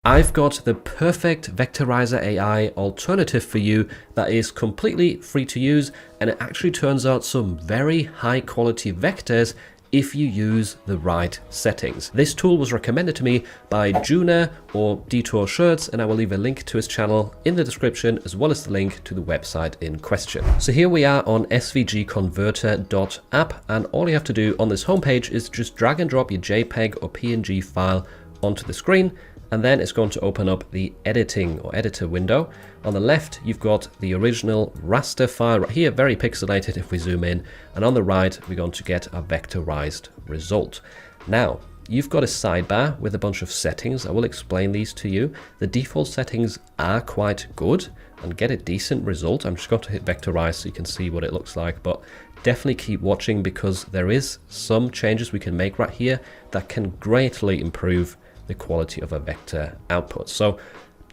I've got the perfect Vectorizer AI alternative for you that is completely free to use, and it actually turns out some very high quality vectors if you use the right settings. This tool was recommended to me by Juna or Detour Shirts, and I will leave a link to his channel in the description as well as the link to the website in question. So here we are on svgconverter.app, and all you have to do on this homepage is just drag and drop your JPEG or PNG file onto the screen, and then it's going to open up the editing or editor window. On the left, you've got the original raster file right here, very pixelated if we zoom in. And on the right, we're going to get a vectorized result. Now, you've got a sidebar with a bunch of settings. I will explain these to you. The default settings are quite good and get a decent result. I'm just going to hit vectorize so you can see what it looks like, but definitely keep watching because there is some changes we can make right here that can greatly improve the quality of a vector output. So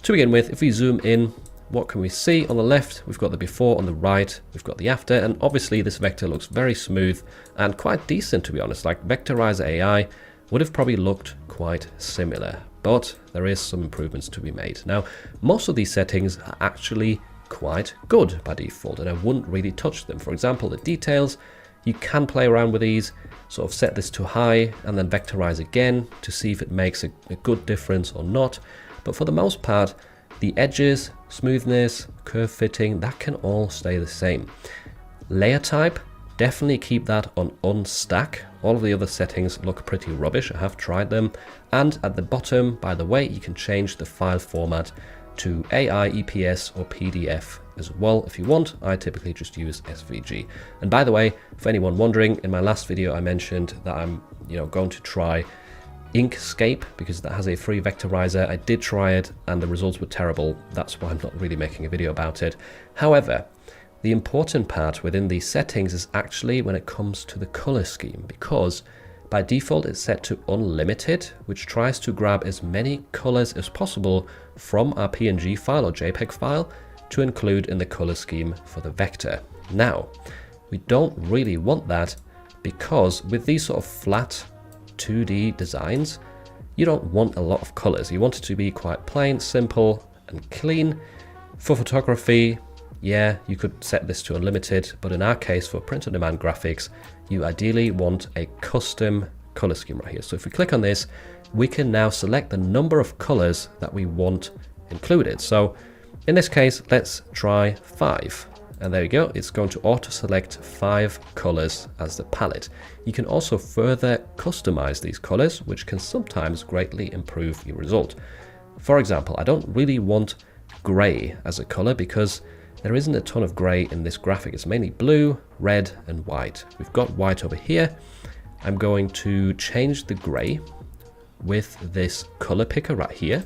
to begin with, if we zoom in, what can we see? On the left, we've got the before, on the right, we've got the after, and obviously this vector looks very smooth and quite decent, to be honest. Like Vectorizer AI would have probably looked quite similar, but there is some improvements to be made. Now, most of these settings are actually quite good by default, and I wouldn't really touch them. For example, the details, you can play around with these, sort of set this to high and then vectorize again to see if it makes a good difference or not. But for the most part, the edges, smoothness, curve fitting, that can all stay the same. Layer type, definitely keep that on unstack. All of the other settings look pretty rubbish. I have tried them. And at the bottom, by the way, you can change the file format to AI, EPS or PDF as well if you want. I typically just use SVG. And by the way, for anyone wondering, in my last video I mentioned that I'm going to try Inkscape because that has a free vectorizer. I did try it and the results were terrible. That's why I'm not really making a video about it. However, the important part within these settings is actually when it comes to the color scheme, because by default it's set to unlimited, which tries to grab as many colors as possible from our PNG file or JPEG file to include in the color scheme for the vector. Now, we don't really want that because with these sort of flat 2D designs, you don't want a lot of colors. You want it to be quite plain, simple and clean. For photography, yeah, you could set this to unlimited, but in our case for print on demand graphics, you ideally want a custom color scheme right here. So if we click on this, we can now select the number of colors that we want included. So in this case, let's try 5. And there you go, it's going to auto select 5 colors as the palette. You can also further customize these colors, which can sometimes greatly improve your result. For example, I don't really want gray as a color because there isn't a ton of gray in this graphic. It's mainly blue, red and white. We've got white over here. I'm going to change the gray with this color picker right here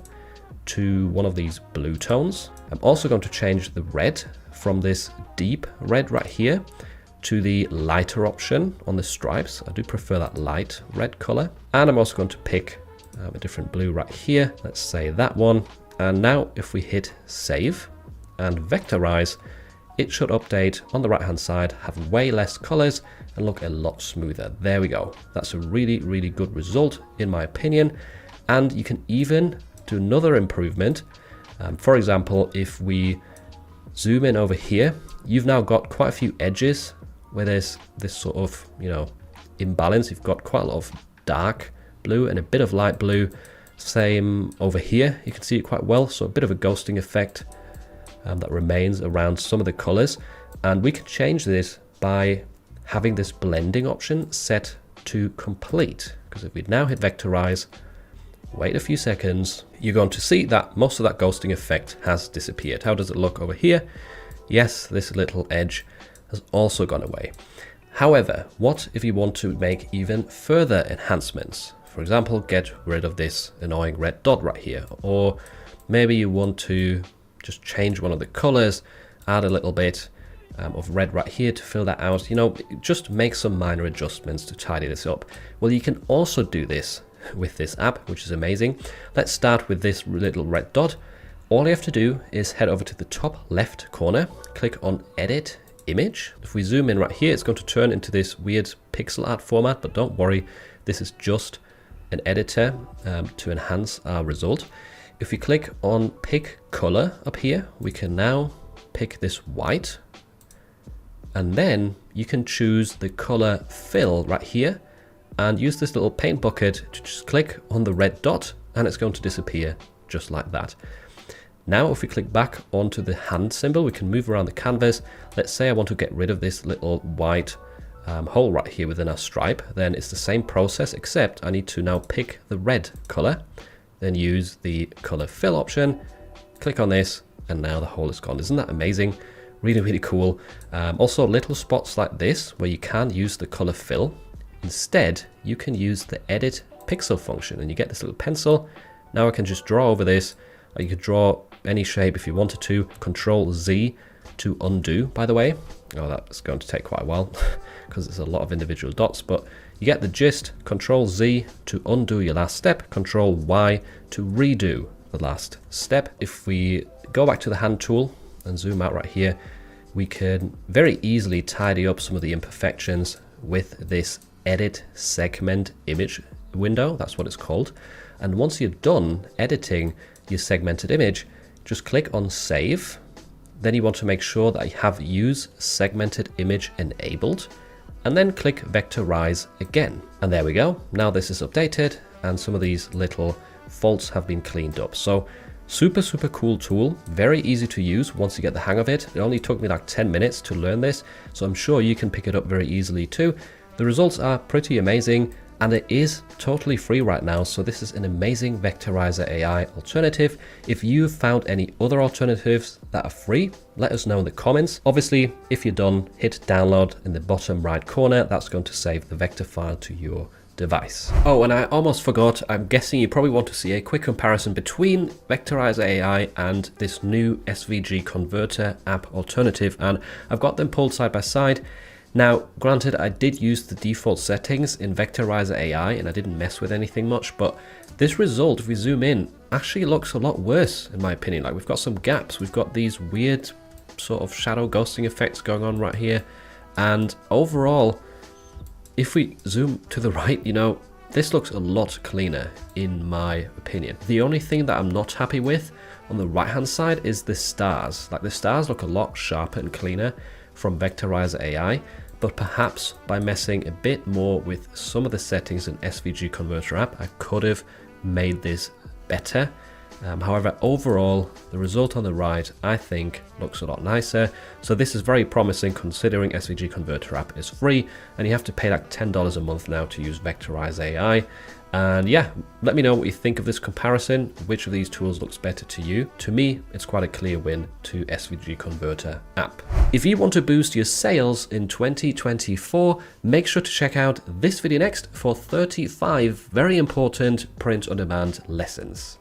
to one of these blue tones. I'm also going to change the red from this deep red right here to the lighter option on the stripes. I do prefer that light red color. And I'm also going to pick a different blue right here. Let's say that one. And now if we hit save and vectorize, it should update on the right hand side, have way less colors and look a lot smoother. There we go. That's a really, really good result in my opinion. And you can even do another improvement. For example, if we zoom in over here, you've now got quite a few edges where there's this sort of, imbalance. You've got quite a lot of dark blue and a bit of light blue. Same over here, you can see it quite well. So a bit of a ghosting effect that remains around some of the colors. And we can change this by having this blending option set to complete. Because if we now hit vectorize, wait a few seconds, you're going to see that most of that ghosting effect has disappeared. How does it look over here? Yes, this little edge has also gone away. However, what if you want to make even further enhancements? For example, get rid of this annoying red dot right here. Or maybe you want to just change one of the colors, add a little bit of red right here to fill that out. Just make some minor adjustments to tidy this up. Well, you can also do this with this app, which is amazing. Let's start with this little red dot. All you have to do is head over to the top left corner, click on edit image. If we zoom in right here, it's going to turn into this weird pixel art format, but don't worry, this is just an editor to enhance our result. if we click on pick color up here, we can now pick this white, and then you can choose the color fill right here and use this little paint bucket to just click on the red dot, and it's going to disappear just like that. Now if we click back onto the hand symbol, we can move around the canvas. Let's say I want to get rid of this little white hole right here within our stripe. Then it's the same process, except I need to now pick the red color, then use the color fill option, click on this, and now the hole is gone. Isn't that amazing? Really, really cool. Also little spots like this where you can use the color fill. Instead, you can use the edit pixel function, and you get this little pencil. Now I can just draw over this, or you could draw any shape if you wanted to. Control Z to undo, by the way. Oh, that's going to take quite a while because there's a lot of individual dots, but you get the gist. Control Z to undo your last step, Control Y to redo the last step. If we go back to the hand tool and zoom out right here, we can very easily tidy up some of the imperfections with this edit segment image window. That's what it's called. And once you're done editing your segmented image, just click on save. Then you want to make sure that you have use segmented image enabled, and then click vectorize again. And there we go. Now this is updated and some of these little faults have been cleaned up. So super, super cool tool. Very easy to use once you get the hang of it. It only took me like 10 minutes to learn this, so I'm sure you can pick it up very easily too. The results are pretty amazing, and it is totally free right now. So this is an amazing Vectorizer AI alternative. If you've found any other alternatives that are free, let us know in the comments. Obviously, if you're done, hit download in the bottom right corner. That's going to save the vector file to your device. Oh, and I almost forgot, I'm guessing you probably want to see a quick comparison between Vectorizer AI and this new SVG converter app alternative, and I've got them pulled side by side. Now, granted, I did use the default settings in Vectorizer AI and I didn't mess with anything much, but this result, if we zoom in, actually looks a lot worse in my opinion. Like, we've got some gaps, we've got these weird sort of shadow ghosting effects going on right here, and overall, if we zoom to the right, you know, this looks a lot cleaner in my opinion. The only thing that I'm not happy with on the right hand side is the stars. Like, the stars look a lot sharper and cleaner from Vectorizer AI, but perhaps by messing a bit more with some of the settings in SVG Converter app, I could have made this better. However, overall, the result on the right, I think, looks a lot nicer. So this is very promising considering SVG Converter app is free and you have to pay like $10 a month now to use Vectorize AI. And yeah, let me know what you think of this comparison. Which of these tools looks better to you? To me, it's quite a clear win to SVG Converter app. If you want to boost your sales in 2024, make sure to check out this video next for 35 very important print-on-demand lessons.